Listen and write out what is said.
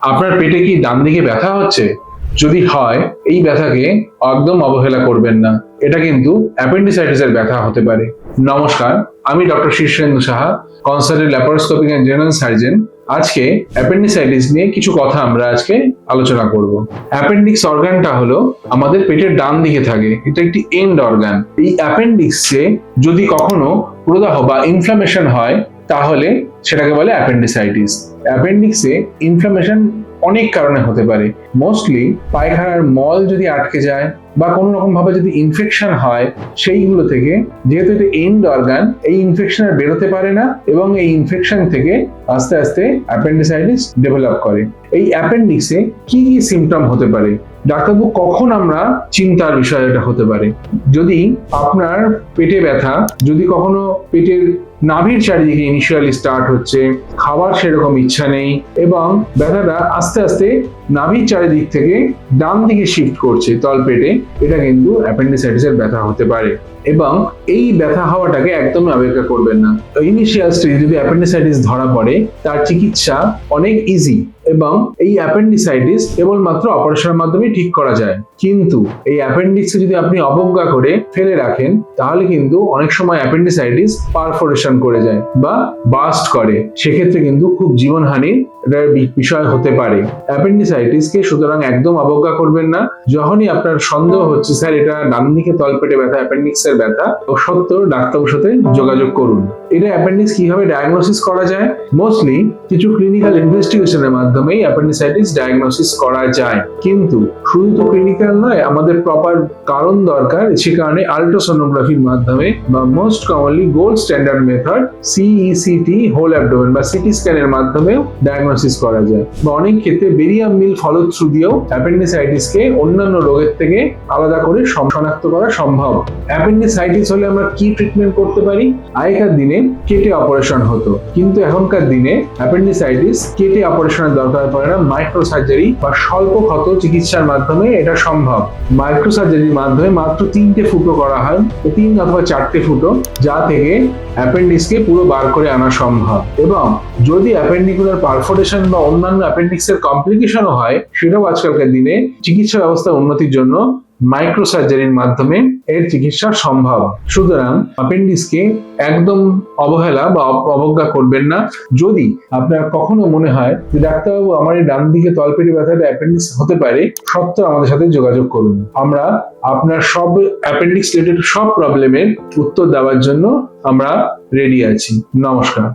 আপনার পেটে কি ডান দিকে ব্যথা হচ্ছে? যদি হয়, এই ব্যথাকে একদম অবহেলা করবেন না। এটা কিন্তু অ্যাপেন্ডিসাইটিসের ব্যথা হতে পারে। নমস্কার, আমি doctor Shirshendu Saha, consultant laparoscopic and general surgeon. আজকে অ্যাপেন্ডিসাইটিস নিয়ে কিছু কথা আমরা আজকে আলোচনা করব। অ্যাপেন্ডিক্স অর্গানটা হলো আমাদের পেটের ডান দিকে থাকে। এটা একটি এন্ড অর্গান। এই অ্যাপেন্ডিক্সে যদি কখনো প্রদাহ বা ইনফ্লামেশন হয়, তাহলে সেটাকে বলে অ্যাপেন্ডিসাইটিস। অ্যাপেন্ডিক্সে ইনফ্লামেশন অনেক কারণে হতে পারে। মোস্টলি পায়খানার মল যদি আটকে যায় বা কোনো রকম ভাবে যদি ইনফেকশন হয়, সেইগুলো থেকে, যেহেতু এটা এন্ড অর্গান, এই ইনফেকশন আর বেরোতে পারে না এবং এই ইনফেকশন থেকে আস্তে আস্তে অ্যাপেন্ডিসাইটিস ডেভেলপ করে। এই অ্যাপেন্ডিক্সে কি কি সিমটম হতে পারে? ডাক্তারবাবু, কখন আমরা চিন্তার বিষয় এটা হতে পারে? যদি আপনার পেটে ব্যথা, যদি কখনো পেটের নাভির চারিদিকে ইনিশিয়ালি স্টার্ট হচ্ছে, খাবার সেরকম ইচ্ছা নেই এবং ব্যথাটা আস্তে আস্তে নাভির চারিদিক থেকে ডান দিকে শিফট করছে তলপেটে, এটা কিন্তু অ্যাপেন্ডিসাইটিসের ব্যথা হতে পারে। এবং এই ব্যথা হওয়াটাকে একদমই অবজ্ঞা করবেন না। ইনিশিয়াল স্টেজে যদি অ্যাপেন্ডিসাইটিস ধরা পড়ে, তার চিকিৎসা অনেক ইজি এবং এই অ্যাপেন্ডিসাইটিস কেবলমাত্র অপারেশনের মাধ্যমে ঠিক করা যায়। কিন্তু এই অ্যাপেন্ডিক্সকে যদি আপনি অবজ্ঞা করে ফেলে রাখেন, তাহলে কিন্তু অনেক সময় অ্যাপেন্ডিসাইটিস পারফোরেশন করে যায় বা বাস্ট করে। সেক্ষেত্রে কিন্তু খুব জীবনহানির বিষয় হতে পারে। অ্যাপেন্ডিসাইটিসকে সুতরাং একদম অবজ্ঞা করবেন না। যখনই আপনার সন্দেহ হচ্ছে স্যার এটা ডান দিকে তলপেটে ব্যথা, অ্যাপেন্ডিক্সের ব্যথা, সত্য ডাক্তারের সাথে যোগাযোগ করুন। এটা অ্যাপেন্ডিক্স কিভাবে ডায়াগনোসিস করা যায়? মোস্টলি কিছু ক্লিনিক্যাল ইনভেস্টিগেশনের মাধ্যমে অ্যাপেন্ডিসাইটিস ডায়াগনোসিস করা যায়। কিন্তু শুধু তো ক্লিনিক্যাল নয়, আমাদের প্রপার কারণ দরকার। সে কারণে আল্ট্রাসোনোগ্রাফির মাধ্যমে বা most commonly gold standard method CECT whole abdomen বা সিটি স্ক্যানের মাধ্যমেও ডায়াগনোসিস করা যায়। বা অনেক ক্ষেত্রে বেরিয়াম মিল ফলো থ্রু দিয়েও অ্যাপেন্ডিসাইটিসকে অন্যান্য রোগের থেকে আলাদা করে শনাক্ত করা সম্ভব। অ্যাপেন্ডিসাইটিস হলে আমরা কি ট্রিটমেন্ট করতে পারি? আগেকার দিনে কেটে অপারেশন হতো, কিন্তু এখনকার দিনে অ্যাপেন্ডিসাইটিস কেটে অপারেশনের দরকার পড়ে না। মাইক্রো সার্জারি বা স্বল্প ক্ষত চিকিৎসার মাধ্যমে এটা সম্ভব। মাইক্রো সার্জারির মাধ্যমে মাত্র 3টে ফুটো করা হয়, 3 অথবা 4টে ফুটো, যা থেকে অ্যাপেন্ডিক্সকে পুরো বার করে আনা সম্ভব। এবং যদি অ্যাপেন্ডিকুলার পারফোরেশন বা অন্যান্য অ্যাপেন্ডিক্সের কমপ্লিকেশনও হয়, সেটাও আজকালকার দিনে চিকিৎসা ব্যবস্থা উন্নতির জন্য মাইক্রো সার্জারির মাধ্যমে এর চিকিৎসা সম্ভব। সুতরাং অ্যাপেন্ডিক্সকে একদম অবহেলা বা অবজ্ঞা করবেন না। যদি আপনার কখনো মনে হয় যে ডাক্তারবাবু আমার এই ডান দিকে তলপেটে ব্যথাটা অ্যাপেন্ডিক্স হতে পারে, সত্ত্বেও আমাদের সাথে যোগাযোগ করুন। আমরা আপনার সব অ্যাপেন্ডিক্স রিলেটেড সব প্রবলেমের উত্তর দেওয়ার জন্য আমরা রেডি আছি। নমস্কার।